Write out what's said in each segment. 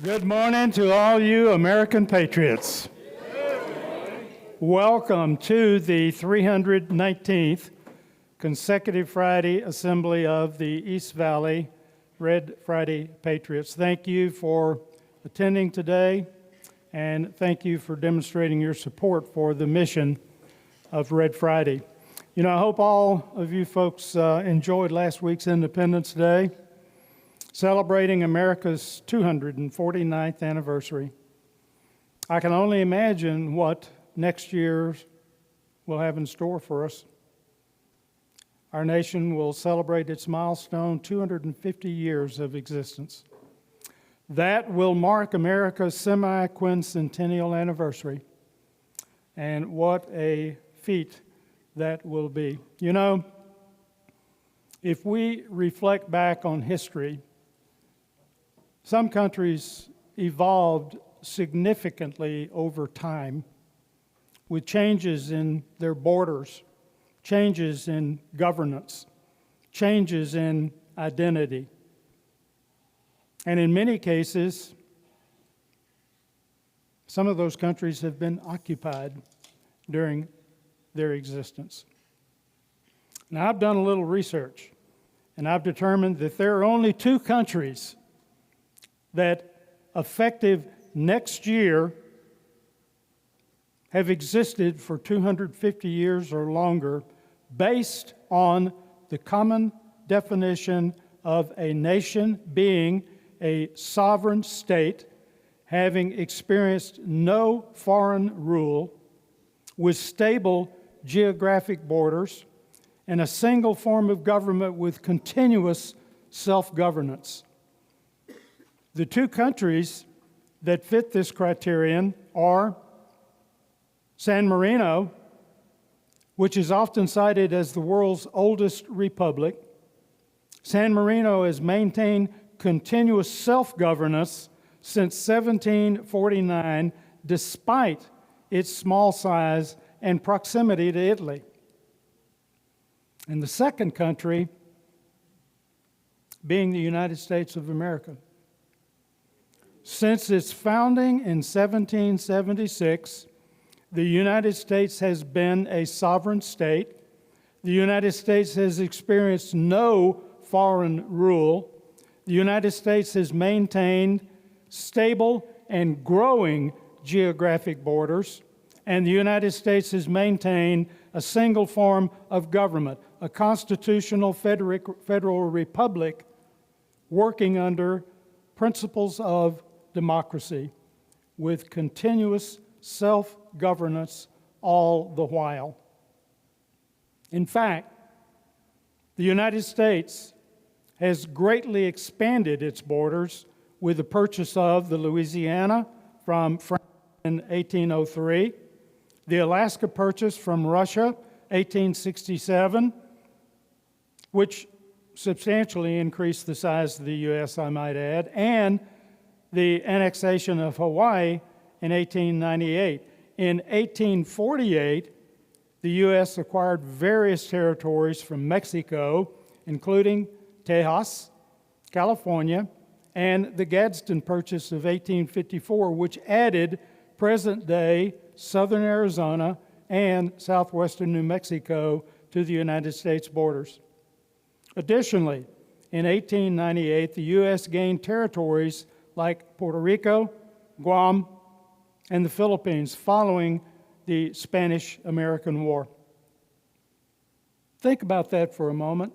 Good morning to all you American patriots. Welcome to the 319th consecutive Friday Assembly of the East Valley Red Friday Patriots. Thank you for attending today, and thank you for demonstrating your support for the mission of Red Friday. You know, I hope all of you folks enjoyed last week's Independence Day, celebrating America's 249th anniversary. I can only imagine what next year will have in store for us. Our nation will celebrate its milestone 250 years of existence. That will mark America's semi-quincentennial anniversary. And what a feat that will be. You know, if we reflect back on history, some countries evolved significantly over time with changes in their borders, changes in governance, changes in identity. And in many cases, some of those countries have been occupied during their existence. Now, I've done a little research, and I've determined that there are only two countries that, effective next year, have existed for 250 years or longer based on the common definition of a nation being a sovereign state, having experienced no foreign rule, with stable geographic borders, and a single form of government with continuous self-governance. The two countries that fit this criterion are San Marino, which is often cited as the world's oldest republic. San Marino has maintained continuous self-governance since 1749, despite its small size and proximity to Italy. And the second country being the United States of America. Since its founding in 1776, the United States has been a sovereign state. The United States has experienced no foreign rule. The United States has maintained stable and growing geographic borders, and the United States has maintained a single form of government, a constitutional federal republic working under principles of democracy with continuous self-governance all the while. In fact, the United States has greatly expanded its borders with the purchase of the Louisiana from France in 1803, the Alaska Purchase from Russia, 1867, which substantially increased the size of the U.S., I might add, and the annexation of Hawaii in 1898. In 1848, the U.S. acquired various territories from Mexico, including Tejas, California, and the Gadsden Purchase of 1854, which added present-day southern Arizona and southwestern New Mexico to the United States borders. Additionally, in 1898, the U.S. gained territories like Puerto Rico, Guam, and the Philippines following the Spanish-American War. Think about that for a moment.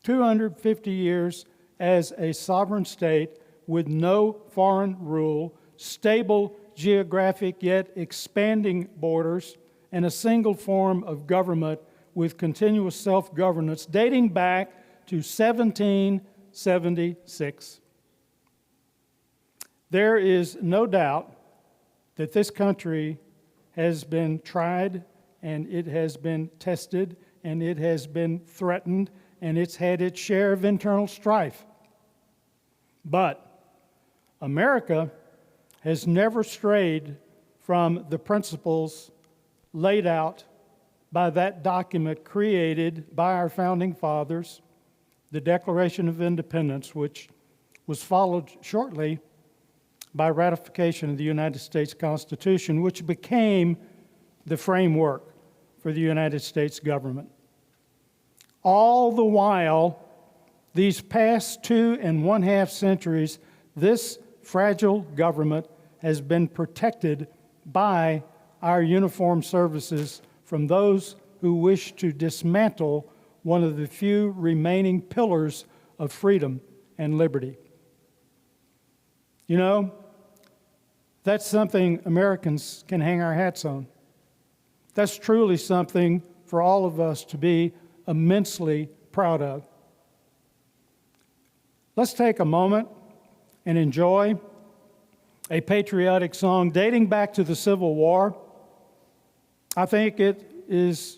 250 years as a sovereign state with no foreign rule, stable geographic yet expanding borders, and a single form of government with continuous self-governance dating back to 1776. There is no doubt that this country has been tried, and it has been tested, and it has been threatened, and it's had its share of internal strife. But America has never strayed from the principles laid out by that document created by our founding fathers, the Declaration of Independence, which was followed shortly by ratification of the United States Constitution, which became the framework for the United States government. All the while, these past 2.5 centuries, this fragile government has been protected by our uniformed services from those who wish to dismantle one of the few remaining pillars of freedom and liberty. You know, that's something Americans can hang our hats on. That's truly something for all of us to be immensely proud of. Let's take a moment and enjoy a patriotic song dating back to the Civil War. I think it is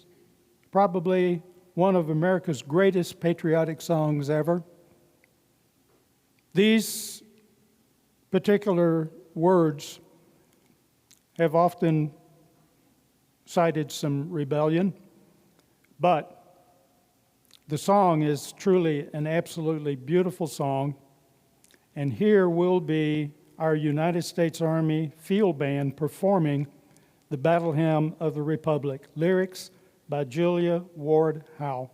probably one of America's greatest patriotic songs ever. These particular words have often cited some rebellion, but the song is truly an absolutely beautiful song, and here will be our United States Army Field Band performing the Battle Hymn of the Republic, lyrics by Julia Ward Howe.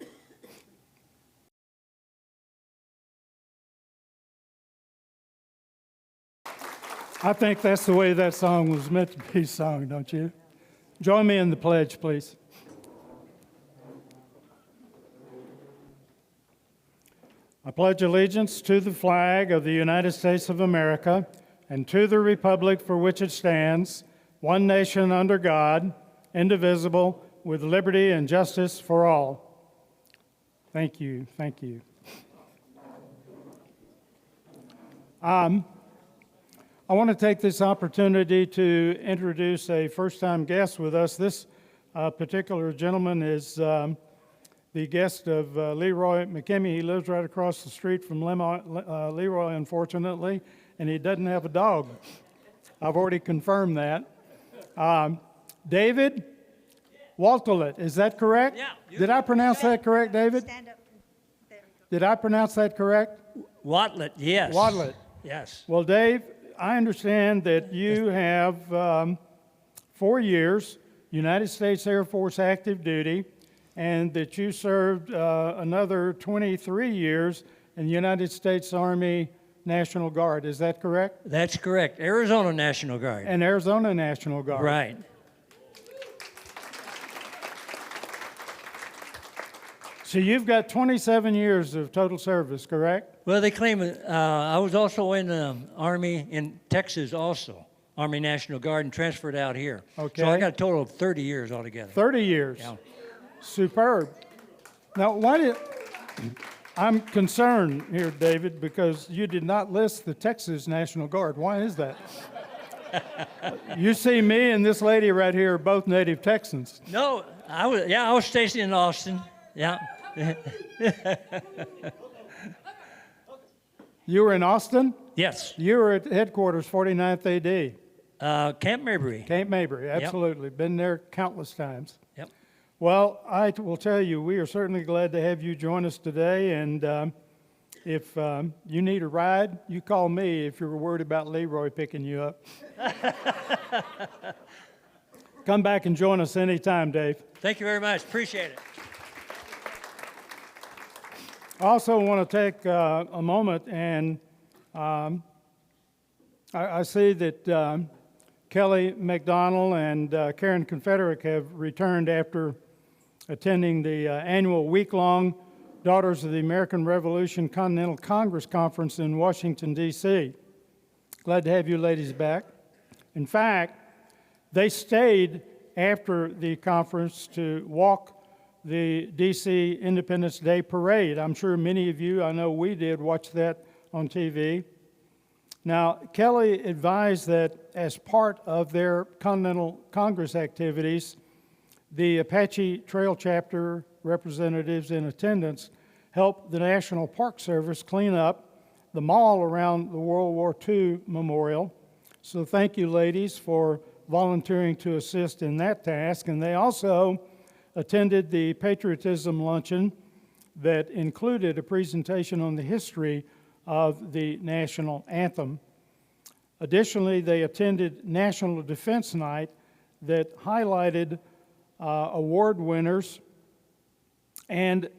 I think that's the way that song was meant to be sung, don't you? Join me in the pledge, please. I pledge allegiance to the flag of the United States of America and to the republic for which it stands, one nation under God, indivisible, with liberty and justice for all. Thank you, thank you. I want to take this opportunity to introduce a first-time guest with us. This particular gentleman is the guest of Leroy McKimmey. He lives right across the street from Leroy, unfortunately, and he doesn't have a dog. I've already confirmed that. David Waltelet, is that correct? Yeah. Did I pronounce that correct, David? Stand up. There we go. Did I pronounce that correct? Watlet, yes. Watlet. Yes. Well, Dave, I understand that you have 4 years United States Air Force active duty, and that you served another 23 years in the United States Army National Guard. Is that correct? That's correct. Arizona National Guard. And Arizona National Guard. Right. So you've got 27 years of total service, correct? Well, they claim I was also in the Army in Texas also, Army National Guard, and transferred out here. Okay. So I got a total of 30 years altogether. 30 years. Yeah. Superb. Now, I'm concerned here, David, because you did not list the Texas National Guard. Why is that? You see me and this lady right here are both native Texans. No, I was stationed in Austin. Yeah. You were in Austin? Yes. You were at headquarters, 49th AD. Camp Mabry. Camp Mabry, absolutely. Been there countless times. Yep. Well, I will tell you, we are certainly glad to have you join us today. And if you need a ride, you call me if you're worried about Leroy picking you up. Come back and join us anytime, Dave. Thank you very much. Appreciate it. I also want to take a moment, and I see that Kelly McDonald and Karen Confederik have returned after attending the annual week-long Daughters of the American Revolution Continental Congress Conference in Washington, D.C. Glad to have you ladies back. In fact, they stayed after the conference to walk the D.C. Independence Day Parade. I'm sure many of you, I know we did, watch that on TV. Now, Kelly advised that as part of their Continental Congress activities, the Apache Trail Chapter representatives in attendance helped the National Park Service clean up the mall around the World War II Memorial. So thank you, ladies, for volunteering to assist in that task. And they also attended the patriotism luncheon that included a presentation on the history of the national anthem. Additionally, they attended National Defense Night that highlighted award winners and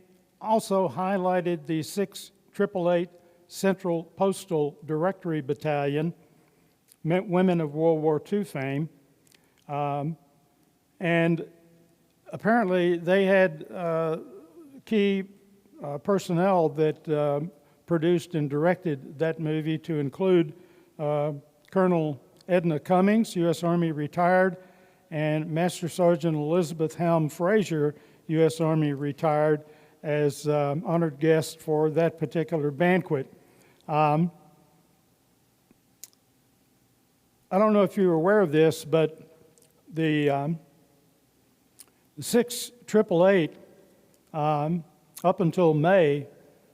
also highlighted the 688 Central Postal Directory Battalion, women of World War II fame. And apparently they had key personnel that produced and directed that movie, to include Colonel Edna Cummings, U.S. Army retired, and Master Sergeant Elizabeth Helm Frazier, U.S. Army retired, as honored guests for that particular banquet. I don't know if you're aware of this, but the 688 up until May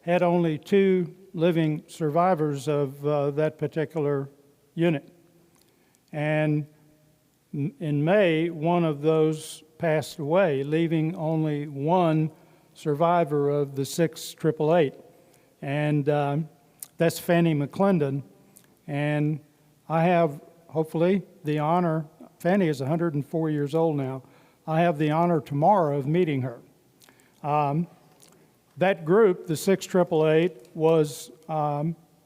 had only 2 living survivors of that particular unit. And in May, one of those passed away, leaving only 1 survivor of the 688. And that's Fanny McClendon. And I have, hopefully, the honor. Fanny is 104 years old now. I have the honor tomorrow of meeting her. That group, the 688, was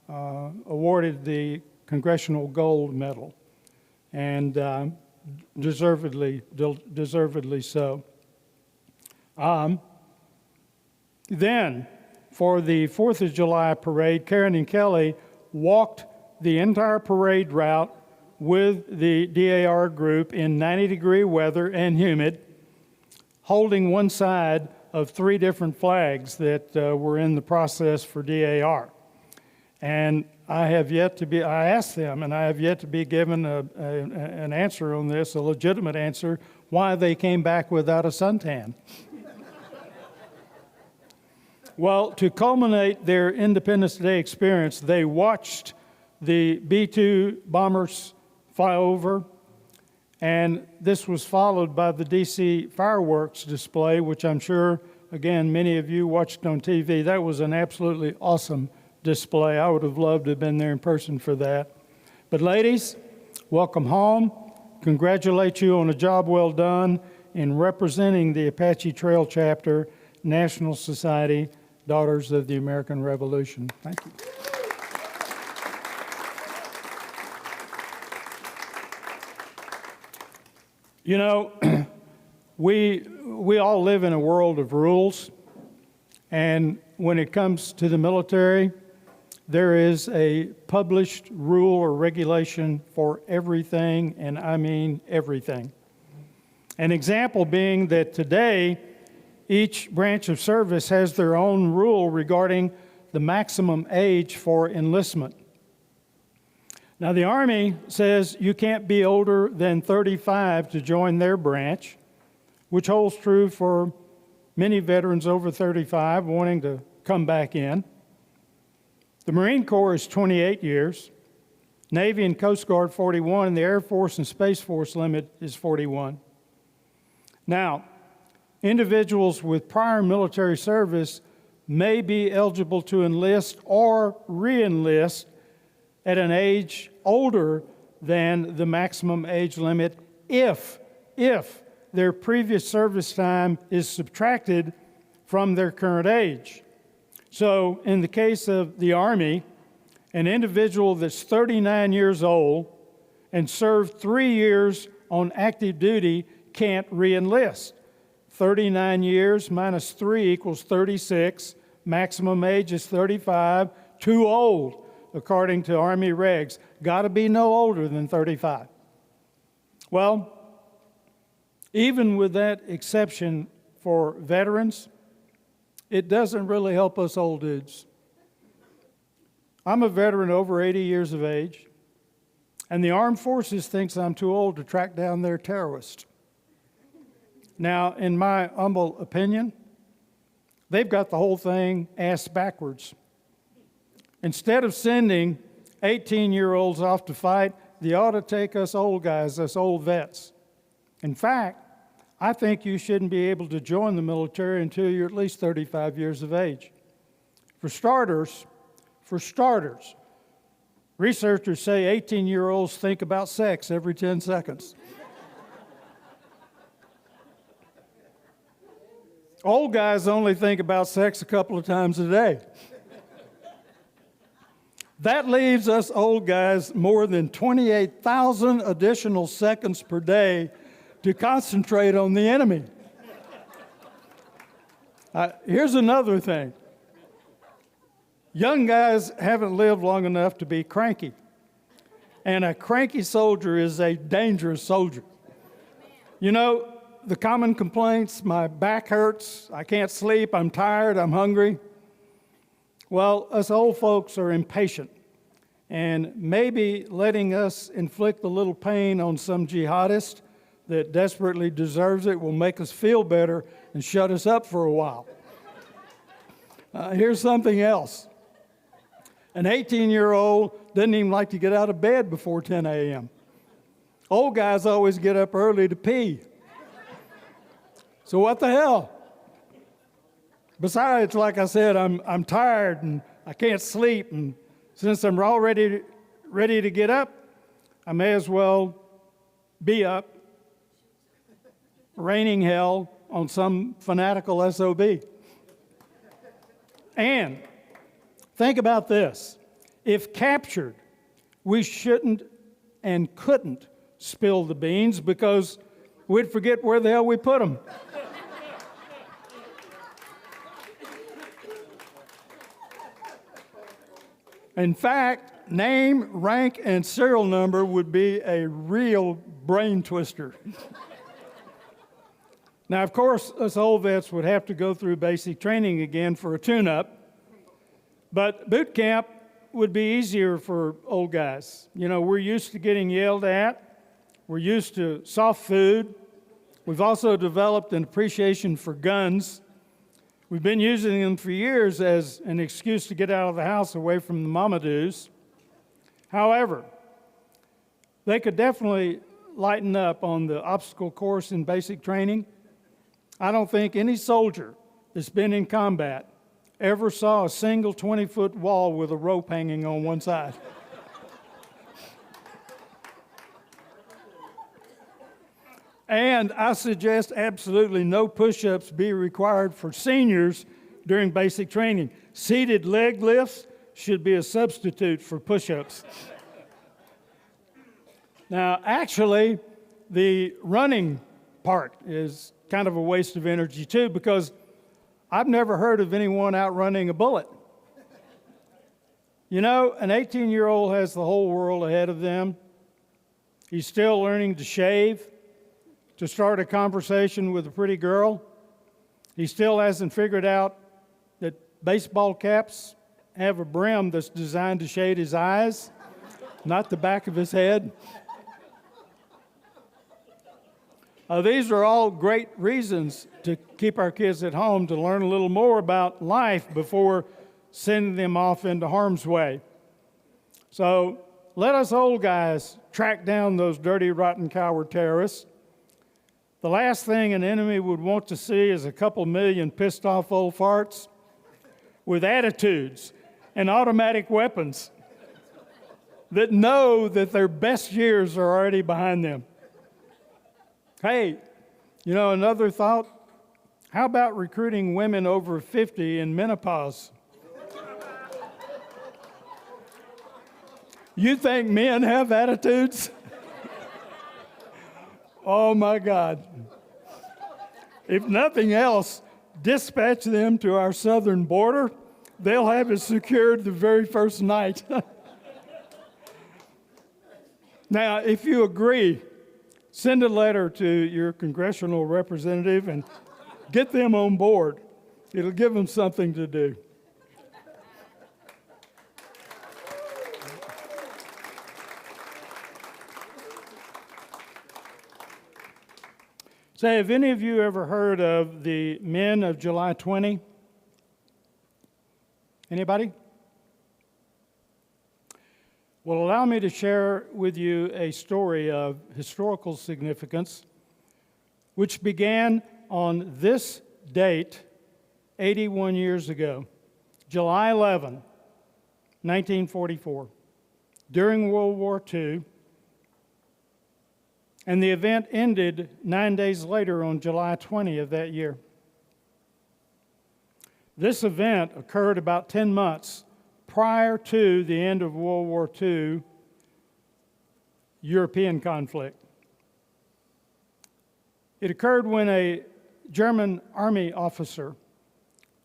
awarded the Congressional Gold Medal, and deservedly so. Then, for the 4th of July parade, Karen and Kelly walked the entire parade route with the DAR group in 90-degree weather and humid, holding one side of 3 different flags that were in the process for DAR. And I asked them, and I have yet to be given an answer on this, a legitimate answer, why they came back without a suntan. Well, to culminate their Independence Day experience, they watched the B-2 bombers fly over, and this was followed by the D.C. fireworks display, which I'm sure, again, many of you watched on TV. That was an absolutely awesome display. I would have loved to have been there in person for that. But ladies, welcome home. Congratulate you on a job well done in representing the Apache Trail Chapter, National Society, Daughters of the American Revolution. Thank you. You know, we all live in a world of rules, and when it comes to the military, there is a published rule or regulation for everything, and I mean everything. An example being that today, each branch of service has their own rule regarding the maximum age for enlistment. Now, the Army says you can't be older than 35 to join their branch, which holds true for many veterans over 35 wanting to come back in. The Marine Corps is 28 years, Navy and Coast Guard 41, and the Air Force and Space Force limit is 41. Now, individuals with prior military service may be eligible to enlist or re-enlist at an age older than the maximum age limit if their previous service time is subtracted from their current age. So in the case of the Army, an individual that's 39 years old and served 3 years on active duty can't re-enlist. 39 years minus 3 equals 36. Maximum age is 35. Too old, according to Army regs. Got to be no older than 35. Well, even with that exception for veterans, it doesn't really help us old dudes. I'm a veteran over 80 years of age, and the Armed Forces thinks I'm too old to track down their terrorists. Now, in my humble opinion, they've got the whole thing ass backwards. Instead of sending 18-year-olds off to fight, they ought to take us old guys, us old vets. In fact, I think you shouldn't be able to join the military until you're at least 35 years of age. For starters, Researchers say 18-year-olds think about sex every 10 seconds. Old guys only think about sex a couple of times a day. That leaves us old guys more than 28,000 additional seconds per day to concentrate on the enemy. Here's another thing. Young guys haven't lived long enough to be cranky. And a cranky soldier is a dangerous soldier. You know, the common complaints, my back hurts, I can't sleep, I'm tired, I'm hungry. Well, us old folks are impatient. And maybe letting us inflict a little pain on some jihadist that desperately deserves it will make us feel better and shut us up for a while. Here's something else. An 18-year-old doesn't even like to get out of bed before 10 a.m. Old guys always get up early to pee. So what the hell? Besides, like I said, I'm tired and I can't sleep, and since I'm already ready to get up, I may as well be up, raining hell on some fanatical SOB. And think about this. If captured, we shouldn't and couldn't spill the beans because we'd forget where the hell we put them. In fact, name, rank, and serial number would be a real brain twister. Now, of course, us old vets would have to go through basic training again for a tune-up, but boot camp would be easier for old guys. You know, we're used to getting yelled at. We're used to soft food. We've also developed an appreciation for guns. We've been using them for years as an excuse to get out of the house away from the mama-doos. However, they could definitely lighten up on the obstacle course in basic training. I don't think any soldier that's been in combat ever saw a single 20-foot wall with a rope hanging on one side. And I suggest absolutely no push-ups be required for seniors during basic training. Seated leg lifts should be a substitute for push-ups. Now, actually, the running part is kind of a waste of energy too, because I've never heard of anyone outrunning a bullet. You know, an 18-year-old has the whole world ahead of them. He's still learning to shave, to start a conversation with a pretty girl. He still hasn't figured out that baseball caps have a brim that's designed to shade his eyes, not the back of his head. These are all great reasons to keep our kids at home, to learn a little more about life before sending them off into harm's way. So let us old guys track down those dirty, rotten, coward terrorists. The last thing an enemy would want to see is a couple million pissed off old farts with attitudes and automatic weapons that know that their best years are already behind them. Hey, you know, another thought, how about recruiting women over 50 in menopause? You think men have attitudes? Oh my God. If nothing else, dispatch them to our southern border. They'll have it secured the very first night. Now, if you agree, send a letter to your congressional representative and get them on board. It'll give them something to do. Say, have any of you ever heard of the men of July 20? Anybody? Well, allow me to share with you a story of historical significance, which began on this date 81 years ago, July 11, 1944. during World War II, and the event ended 9 days later on July 20 of that year. This event occurred about 10 months prior to the end of World War II European conflict. It occurred when a German army officer,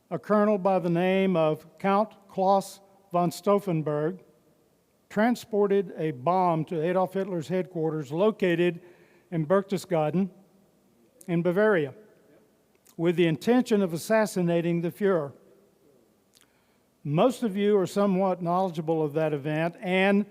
a colonel by the name of Count Klaus von Stauffenberg, transported a bomb to Adolf Hitler's headquarters located in Berchtesgaden in Bavaria with the intention of assassinating the Fuhrer. Most of you are somewhat knowledgeable of that event and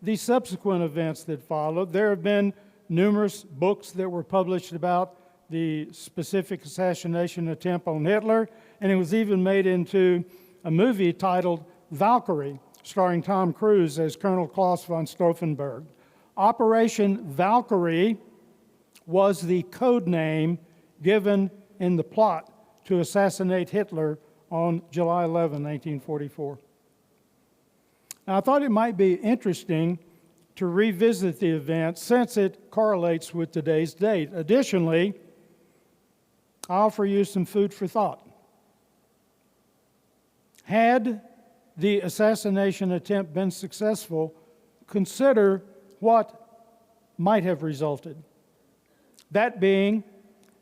the subsequent events that followed. There have been numerous books that were published about the specific assassination attempt on Hitler, and it was even made into a movie titled Valkyrie, starring Tom Cruise as Colonel Klaus von Stauffenberg. Operation Valkyrie was the code name given in the plot to assassinate Hitler on July 11, 1944. Now, I thought it might be interesting to revisit the event since it correlates with today's date. Additionally, I offer you some food for thought. Had the assassination attempt been successful, consider what might have resulted. That being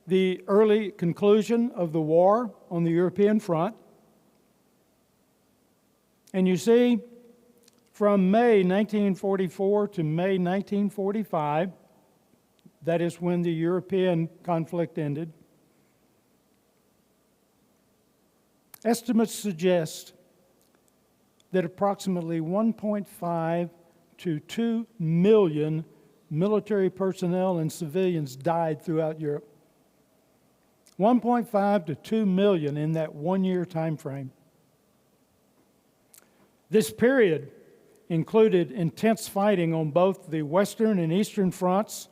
the early conclusion of the war on the European front. And you see, from May 1944 to May 1945, that is when the European conflict ended, estimates suggest that approximately 1.5 to 2 million military personnel and civilians died throughout Europe. 1.5 to 2 million in that one-year time frame. This period included intense fighting on both the western and eastern fronts,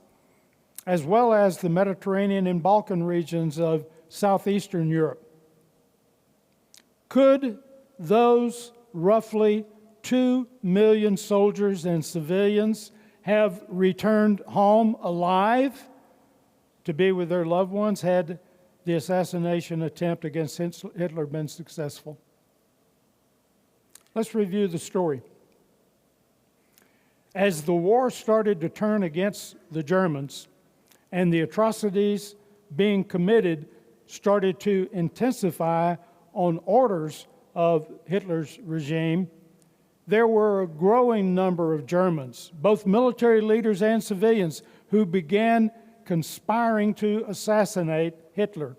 as well as the Mediterranean and Balkan regions of southeastern Europe. Could those roughly 2 million soldiers and civilians have returned home alive to be with their loved ones had the assassination attempt against Hitler been successful? Let's review the story. As the war started to turn against the Germans and the atrocities being committed started to intensify on orders of Hitler's regime, there were a growing number of Germans, both military leaders and civilians, who began conspiring to assassinate Hitler.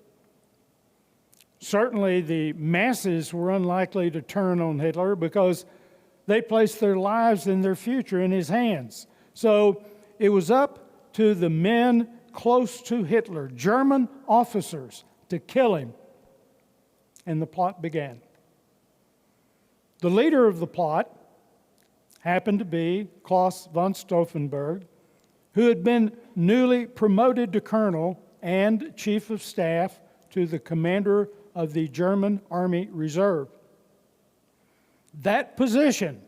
Certainly, the masses were unlikely to turn on Hitler because they placed their lives and their future in his hands. So it was up to the men close to Hitler, German officers, to kill him. And the plot began. The leader of the plot happened to be Klaus von Stauffenberg, who had been newly promoted to colonel and chief of staff to the commander of the German Army Reserve. That position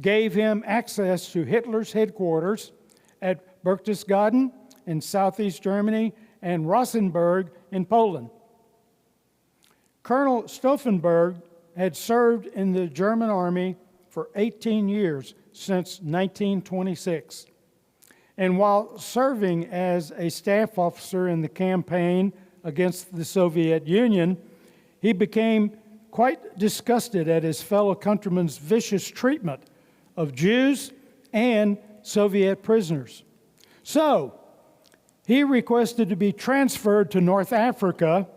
gave him access to Hitler's headquarters at Berchtesgaden in southeast Germany and Rosenberg in Poland. Colonel Stauffenberg had served in the German army for 18 years since 1926. And while serving as a staff officer in the campaign against the Soviet Union, he became quite disgusted at his fellow countrymen's vicious treatment of Jews and Soviet prisoners. So, he requested to be transferred to North Africa,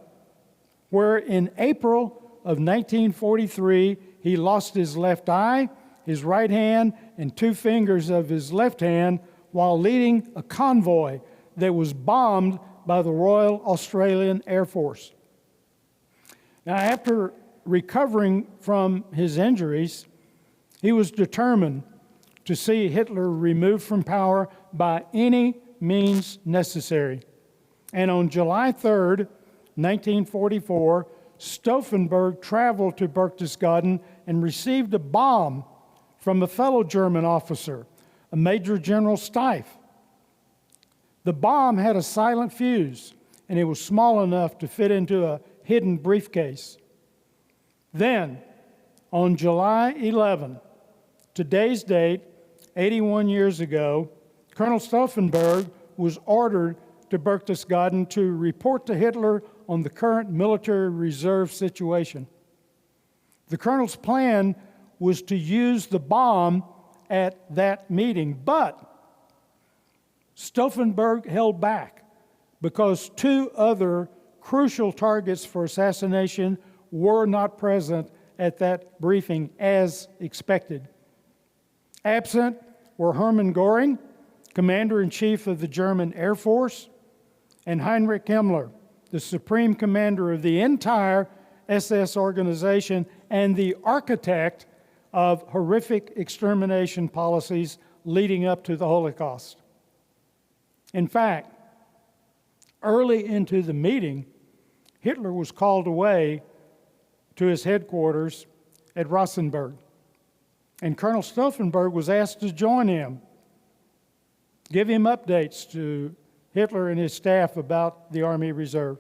where in April of 1943, he lost his left eye, his right hand, and 2 fingers of his left hand while leading a convoy that was bombed by the Royal Australian Air Force. Now, after recovering from his injuries, he was determined to see Hitler removed from power by any means necessary. And on July 3rd, 1944, Stauffenberg traveled to Berchtesgaden and received a bomb from a fellow German officer, a Major General Steiff. The bomb had a silent fuse, and it was small enough to fit into a hidden briefcase. Then, on July 11, today's date, 81 years ago, Colonel Stauffenberg was ordered to Berchtesgaden to report to Hitler on the current military reserve situation. The colonel's plan was to use the bomb at that meeting, but Stauffenberg held back because two other crucial targets for assassination were not present at that briefing as expected. Absent were Hermann Göring, Commander-in-Chief of the German Air Force, and Heinrich Himmler, the Supreme Commander of the entire SS organization and the architect of horrific extermination policies leading up to the Holocaust. In fact, early into the meeting, Hitler was called away to his headquarters at Rosenberg, and Colonel Stauffenberg was asked to join him, give him updates to Hitler and his staff about the Army Reserve.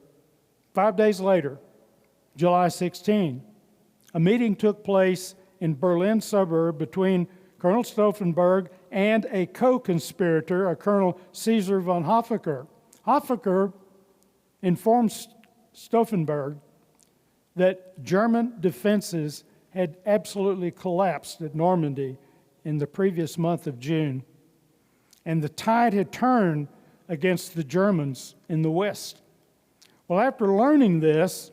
5 days later, July 16, a meeting took place in Berlin suburb between Colonel Stauffenberg and a co-conspirator, a Colonel Caesar von Hoffaker. Hoffaker informed Stauffenberg that German defenses had absolutely collapsed at Normandy in the previous month of June, and the tide had turned against the Germans in the West. Well, after learning this,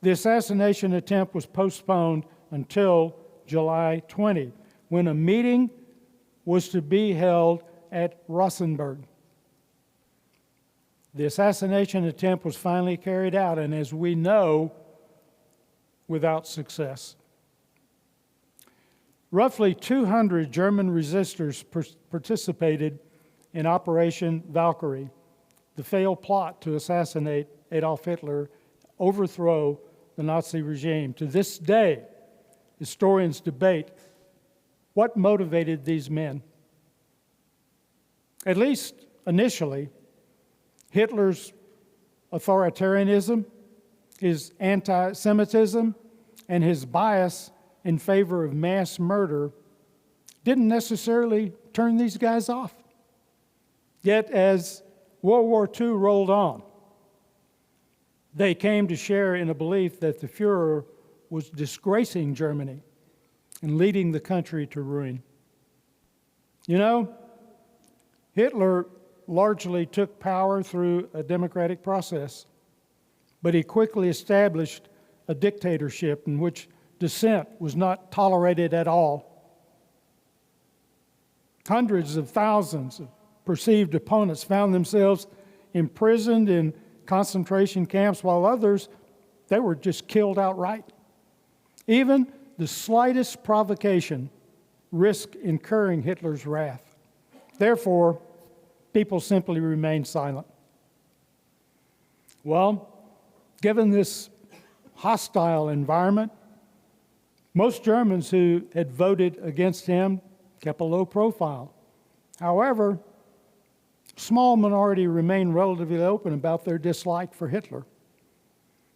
the assassination attempt was postponed until July 20, when a meeting was to be held at Rosenberg. The assassination attempt was finally carried out, and as we know, without success. Roughly 200 German resistors participated in Operation Valkyrie, the failed plot to assassinate Adolf Hitler, overthrow the Nazi regime. To this day, historians debate what motivated these men. At least initially, Hitler's authoritarianism, his anti-Semitism, and his bias in favor of mass murder didn't necessarily turn these guys off. Yet as World War II rolled on, they came to share in a belief that the Fuhrer was disgracing Germany and leading the country to ruin. You know, Hitler largely took power through a democratic process, but he quickly established a dictatorship in which dissent was not tolerated at all. Hundreds of thousands of perceived opponents found themselves imprisoned in concentration camps, while others, they were just killed outright. Even the slightest provocation risked incurring Hitler's wrath. Therefore, people simply remained silent. Well, given this hostile environment, most Germans who had voted against him kept a low profile. However, a small minority remained relatively open about their dislike for Hitler.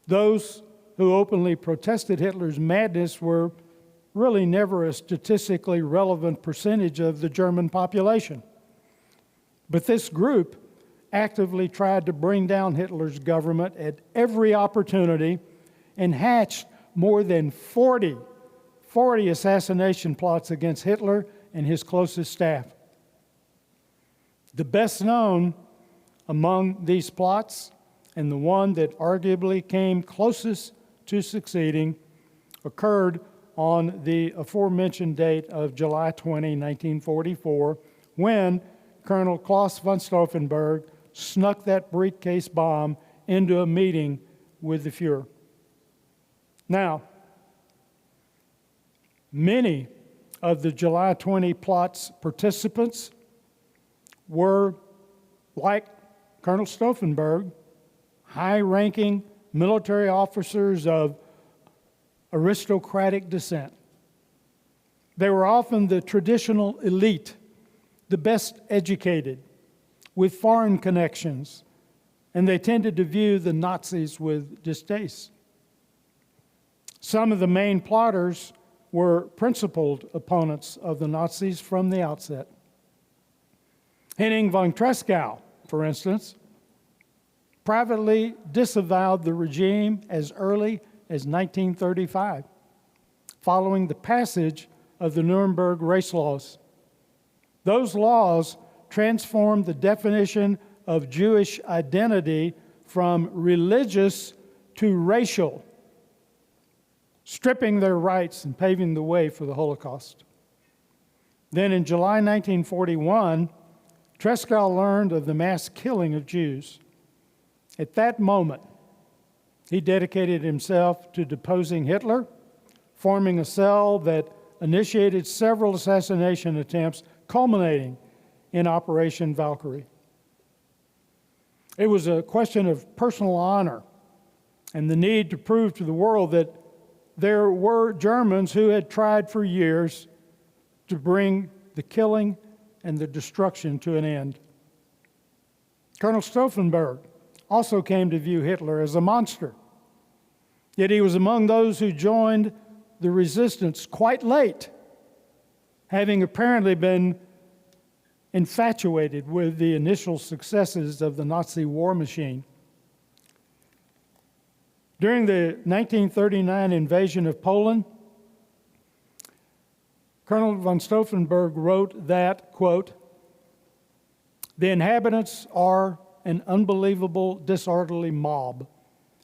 Those who openly protested Hitler's madness were really never a statistically relevant percentage of the German population. But this group actively tried to bring down Hitler's government at every opportunity and hatched more than 40 assassination plots against Hitler and his closest staff. The best known among these plots, and the one that arguably came closest to succeeding, occurred on the aforementioned date of July 20, 1944, when Colonel Klaus von Stauffenberg snuck that briefcase bomb into a meeting with the Fuhrer. Now, many of the July 20 plot's participants were, like Colonel Stauffenberg, high-ranking military officers of aristocratic descent. They were often the traditional elite, the best educated, with foreign connections, and they tended to view the Nazis with distaste. Some of the main plotters were principled opponents of the Nazis from the outset. Henning von Tresckow, for instance, privately disavowed the regime as early as 1935, following the passage of the Nuremberg race laws. Those laws transformed the definition of Jewish identity from religious to racial, stripping their rights and paving the way for the Holocaust. Then in July 1941, Tresckow learned of the mass killing of Jews. At that moment, he dedicated himself to deposing Hitler, forming a cell that initiated several assassination attempts, culminating in Operation Valkyrie. It was a question of personal honor and the need to prove to the world that there were Germans who had tried for years to bring the killing and the destruction to an end. Colonel Stauffenberg also came to view Hitler as a monster, yet he was among those who joined the resistance quite late, having apparently been infatuated with the initial successes of the Nazi war machine. During the 1939 invasion of Poland, Colonel von Stauffenberg wrote that, quote, "The inhabitants are an unbelievable, disorderly mob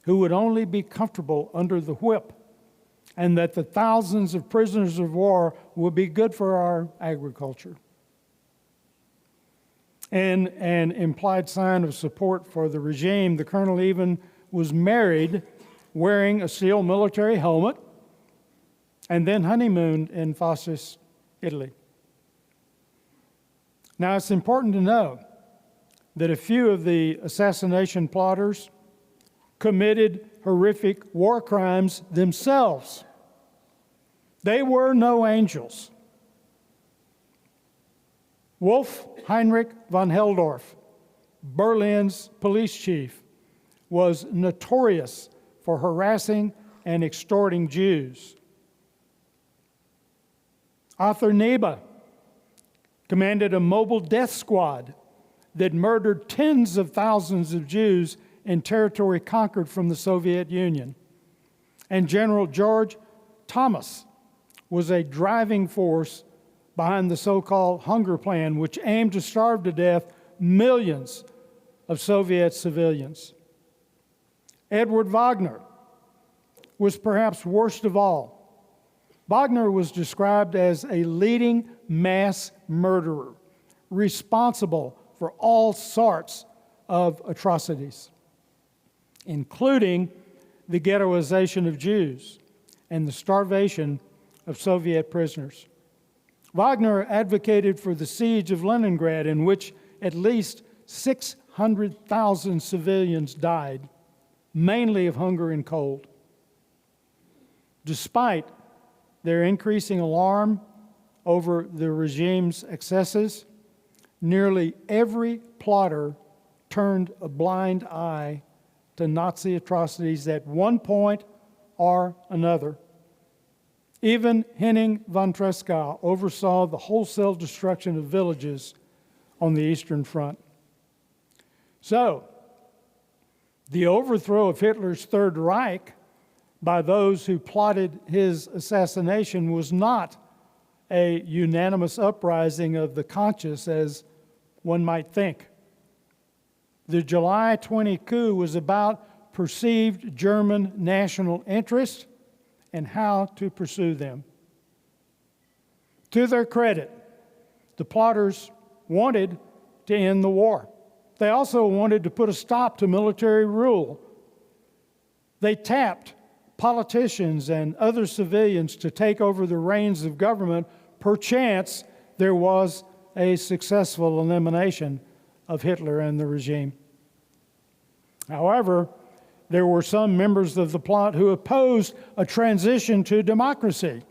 who would only be comfortable under the whip, and that the thousands of prisoners of war would be good for our agriculture." In an implied sign of support for the regime, the colonel even was married wearing a steel military helmet and then honeymooned in fascist Italy. Now, it's important to know that a few of the assassination plotters committed horrific war crimes themselves. They were no angels. Wolf Heinrich von Helldorf, Berlin's police chief, was notorious for harassing and extorting Jews. Arthur Neba commanded a mobile death squad that murdered tens of thousands of Jews in territory conquered from the Soviet Union. And General George Thomas was a driving force behind the so-called Hunger Plan, which aimed to starve to death millions of Soviet civilians. Edward Wagner was perhaps worst of all. Wagner was described as a leading mass murderer, responsible for all sorts of atrocities, including the ghettoization of Jews and the starvation of Soviet prisoners. Wagner advocated for the siege of Leningrad, in which at least 600,000 civilians died, mainly of hunger and cold. Despite their increasing alarm over the regime's excesses, nearly every plotter turned a blind eye to Nazi atrocities at one point or another. Even Henning von Tresckow oversaw the wholesale destruction of villages on the Eastern Front. So, the overthrow of Hitler's Third Reich by those who plotted his assassination was not a unanimous uprising of the conscious, as one might think. The July 20 coup was about perceived German national interest and how to pursue them. To their credit, the plotters wanted to end the war. They also wanted to put a stop to military rule. They tapped politicians and other civilians to take over the reins of government. Perchance there was a successful elimination of Hitler and the regime. However, there were some members of the plot who opposed a transition to democracy.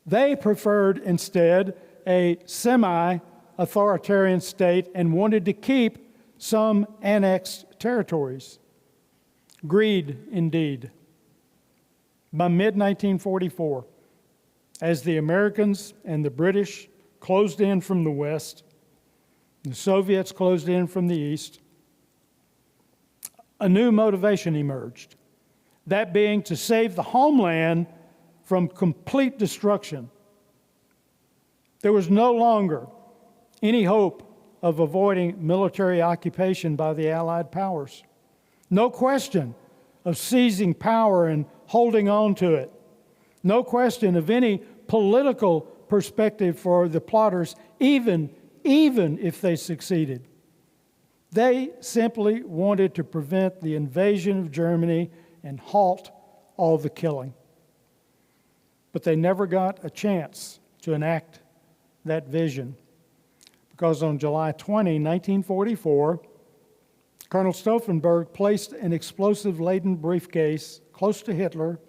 They preferred instead a semi-authoritarian state and wanted to keep some annexed territories. Greed, indeed. By mid-1944, as the Americans and the British closed in from the west, the Soviets closed in from the east, a new motivation emerged, that being to save the homeland from complete destruction. There was no longer any hope of avoiding military occupation by the Allied powers. No question of seizing power and holding on to it. No question of any political perspective for the plotters, even if they succeeded. They simply wanted to prevent the invasion of Germany and halt all the killing. But they never got a chance to enact that vision, because on July 20, 1944, Colonel Stauffenberg placed an explosive-laden briefcase close to Hitler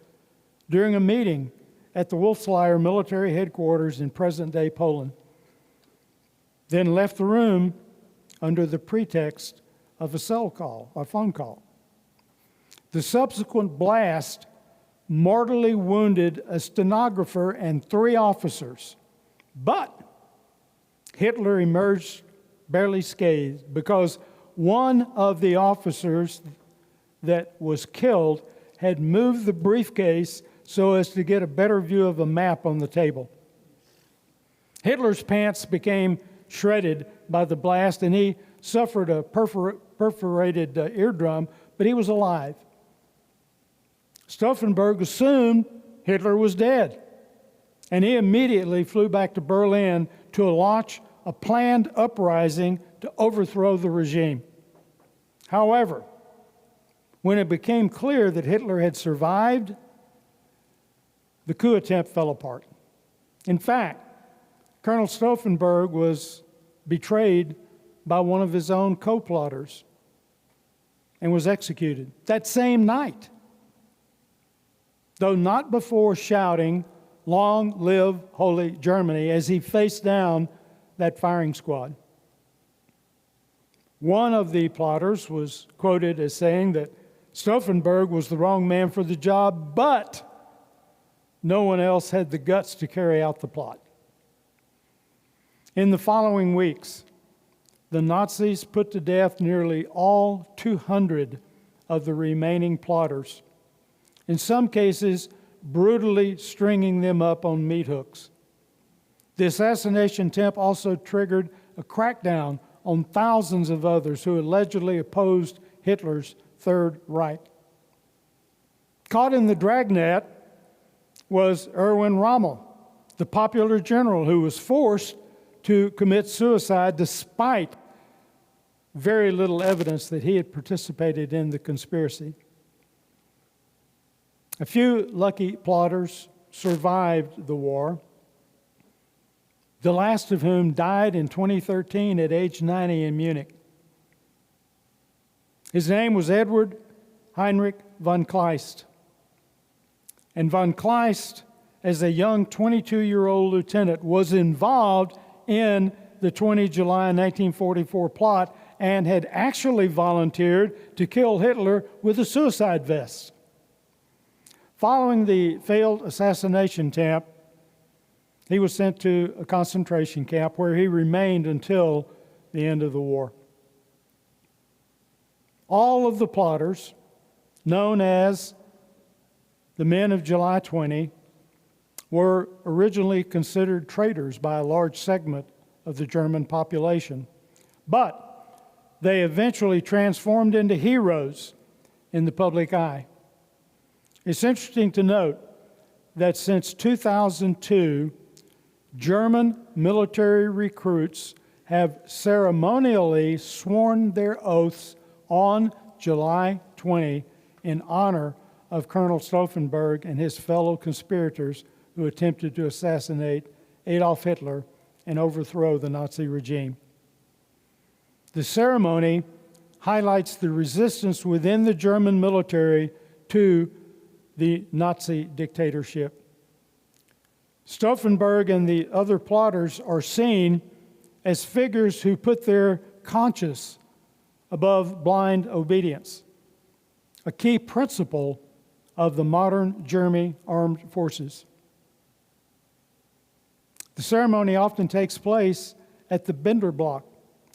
during a meeting at the Wolfslier military headquarters in present-day Poland, then left the room under the pretext of a phone call. The subsequent blast mortally wounded a stenographer and 3 officers, but Hitler emerged barely scathed because one of the officers that was killed had moved the briefcase so as to get a better view of a map on the table. Hitler's pants became shredded by the blast, and he suffered a perforated eardrum, but he was alive. Stauffenberg assumed Hitler was dead, and he immediately flew back to Berlin to launch a planned uprising to overthrow the regime. However, when it became clear that Hitler had survived, the coup attempt fell apart. In fact, Colonel Stauffenberg was betrayed by one of his own co-plotters and was executed that same night, though not before shouting, "Long live Holy Germany," as he faced down that firing squad. One of the plotters was quoted as saying that Stauffenberg was the wrong man for the job, but no one else had the guts to carry out the plot. In the following weeks, the Nazis put to death nearly all 200 of the remaining plotters, in some cases brutally stringing them up on meat hooks. The assassination attempt also triggered a crackdown on thousands of others who allegedly opposed Hitler's Third Reich. Caught in the dragnet was Erwin Rommel, the popular general who was forced to commit suicide despite very little evidence that he had participated in the conspiracy. A few lucky plotters survived the war, the last of whom died in 2013 at age 90 in Munich. His name was Edward Heinrich von Kleist. And von Kleist, as a young 22-year-old lieutenant, was involved in the 20 July 1944 plot and had actually volunteered to kill Hitler with a suicide vest. Following the failed assassination attempt, he was sent to a concentration camp where he remained until the end of the war. All of the plotters, known as the Men of July 20, were originally considered traitors by a large segment of the German population, but they eventually transformed into heroes in the public eye. It's interesting to note that since 2002, German military recruits have ceremonially sworn their oaths on July 20 in honor of Colonel Stauffenberg and his fellow conspirators who attempted to assassinate Adolf Hitler and overthrow the Nazi regime. The ceremony highlights the resistance within the German military to the Nazi dictatorship. Stauffenberg and the other plotters are seen as figures who put their conscience above blind obedience, a key principle of the modern German armed forces. The ceremony often takes place at the Bender Block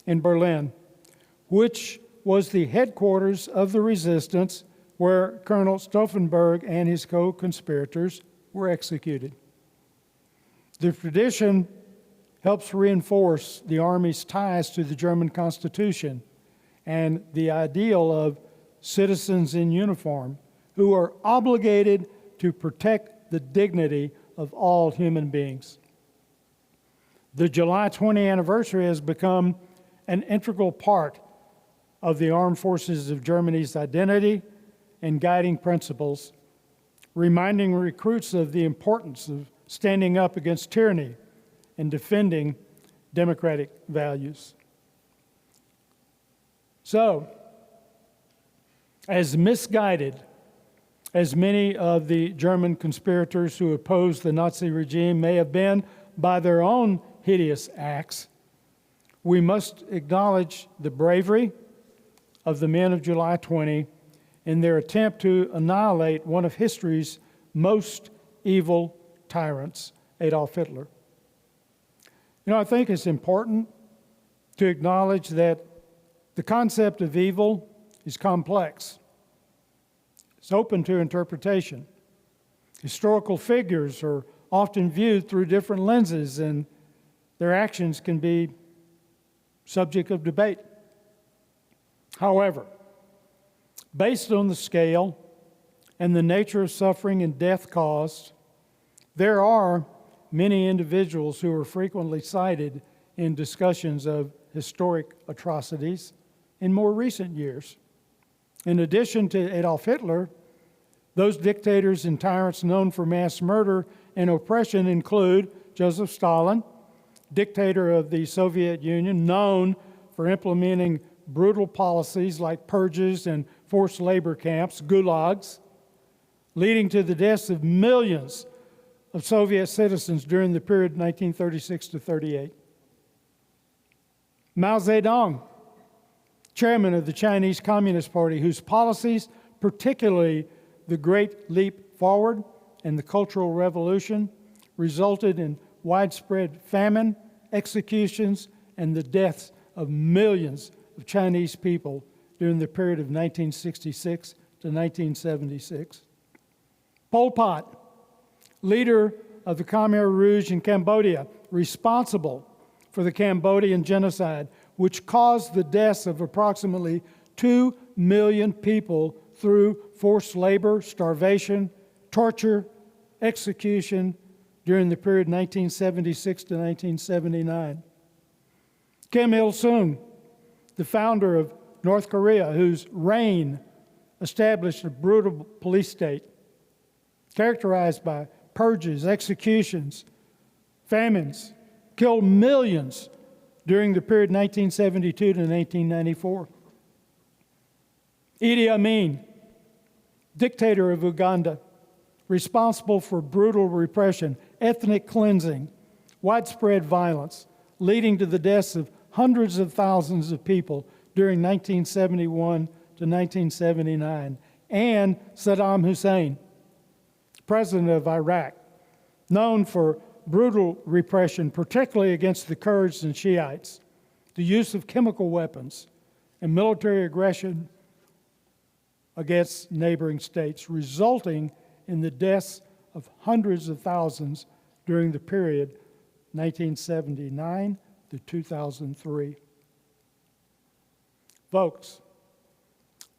in Berlin, which was the headquarters of the resistance where Colonel Stauffenberg and his co-conspirators were executed. The tradition helps reinforce the Army's ties to the German Constitution and the ideal of citizens in uniform who are obligated to protect the dignity of all human beings. The July 20 anniversary has become an integral part of the armed forces of Germany's identity and guiding principles, reminding recruits of the importance of standing up against tyranny and defending democratic values. So, as misguided as many of the German conspirators who opposed the Nazi regime may have been by their own hideous acts, we must acknowledge the bravery of the men of July 20 in their attempt to annihilate one of history's most evil tyrants, Adolf Hitler. You know, I think it's important to acknowledge that the concept of evil is complex. It's open to interpretation. Historical figures are often viewed through different lenses, and their actions can be subject of debate. However, based on the scale and the nature of suffering and death caused, there are many individuals who are frequently cited in discussions of historic atrocities in more recent years. In addition to Adolf Hitler, those dictators and tyrants known for mass murder and oppression include Joseph Stalin, dictator of the Soviet Union, known for implementing brutal policies like purges and forced labor camps, gulags, leading to the deaths of millions of Soviet citizens during the period 1936 to 38. Mao Zedong, chairman of the Chinese Communist Party, whose policies, particularly the Great Leap Forward and the Cultural Revolution, resulted in widespread famine, executions, and the deaths of millions of Chinese people during the period of 1966 to 1976. Pol Pot, leader of the Khmer Rouge in Cambodia, responsible for the Cambodian genocide, which caused the deaths of approximately 2 million people through forced labor, starvation, torture, execution during the period 1976 to 1979. Kim Il-sung, the founder of North Korea, whose reign established a brutal police state characterized by purges, executions, famines, killed millions during the period 1972 to 1994. Idi Amin, dictator of Uganda, responsible for brutal repression, ethnic cleansing, widespread violence, leading to the deaths of hundreds of thousands of people during 1971 to 1979, and Saddam Hussein, president of Iraq, known for brutal repression, particularly against the Kurds and Shiites, the use of chemical weapons, and military aggression against neighboring states, resulting in the deaths of hundreds of thousands during the period 1979 to 2003. Folks,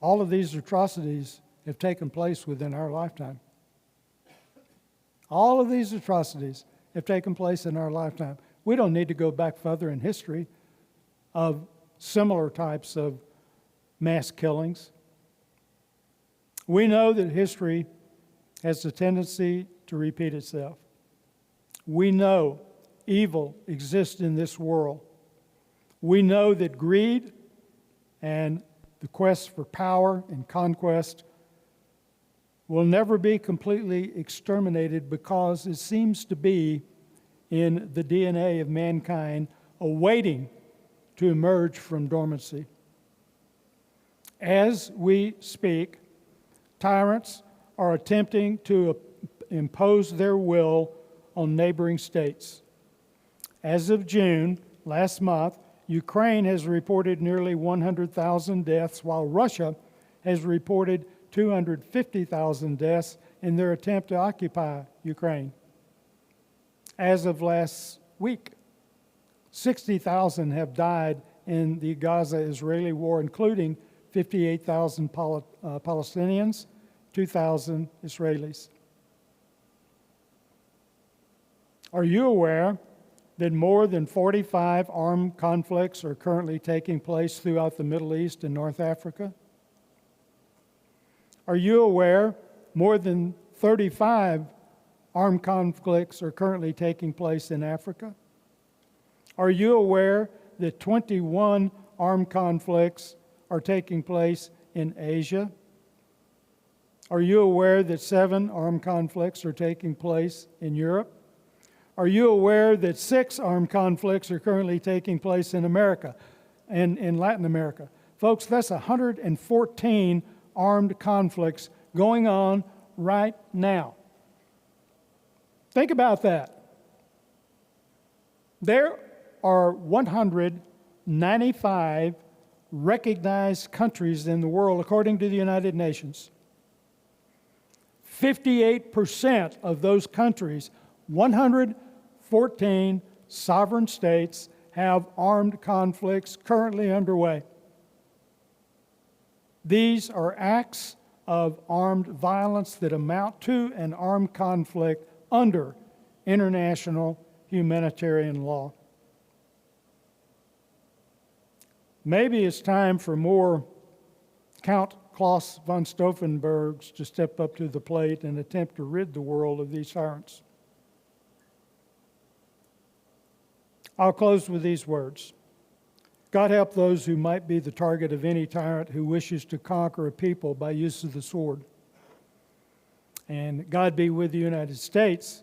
all of these atrocities have taken place within our lifetime. All of these atrocities have taken place in our lifetime. We don't need to go back further in history of similar types of mass killings. We know that history has a tendency to repeat itself. We know evil exists in this world. We know that greed and the quest for power and conquest will never be completely exterminated because it seems to be in the DNA of mankind, awaiting to emerge from dormancy. As we speak, tyrants are attempting to impose their will on neighboring states. As of June last month, Ukraine has reported nearly 100,000 deaths, while Russia has reported 250,000 deaths in their attempt to occupy Ukraine. As of last week, 60,000 have died in the Gaza-Israeli war, including 58,000 Palestinians, 2,000 Israelis. Are you aware that more than 45 armed conflicts are currently taking place throughout the Middle East and North Africa? Are you aware more than 35 armed conflicts are currently taking place in Africa? Are you aware that 21 armed conflicts are taking place in Asia? Are you aware that 7 armed conflicts are taking place in Europe? Are you aware that 6 armed conflicts are currently taking place in America and in Latin America? Folks, that's 114 armed conflicts going on right now. Think about that. There are 195 recognized countries in the world, according to the United Nations. 58% of those countries, 114 sovereign states, have armed conflicts currently underway. These are acts of armed violence that amount to an armed conflict under international humanitarian law. Maybe it's time for more Count Klaus von Stauffenbergs to step up to the plate and attempt to rid the world of these tyrants. I'll close with these words. God help those who might be the target of any tyrant who wishes to conquer a people by use of the sword. And God be with the United States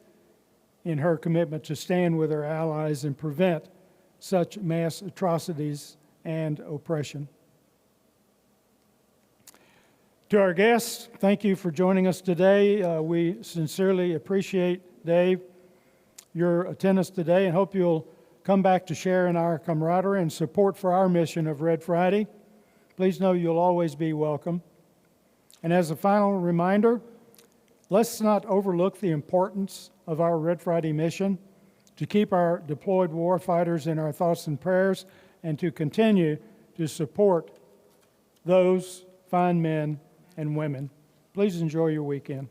in her commitment to stand with her allies and prevent such mass atrocities and oppression. To our guests, thank you for joining us today. We sincerely appreciate, Dave, your attendance today, and hope you'll come back to share in our camaraderie and support for our mission of Red Friday. Please know you'll always be welcome. And as a final reminder, let's not overlook the importance of our Red Friday mission to keep our deployed war fighters in our thoughts and prayers and to continue to support those fine men and women. Please enjoy your weekend.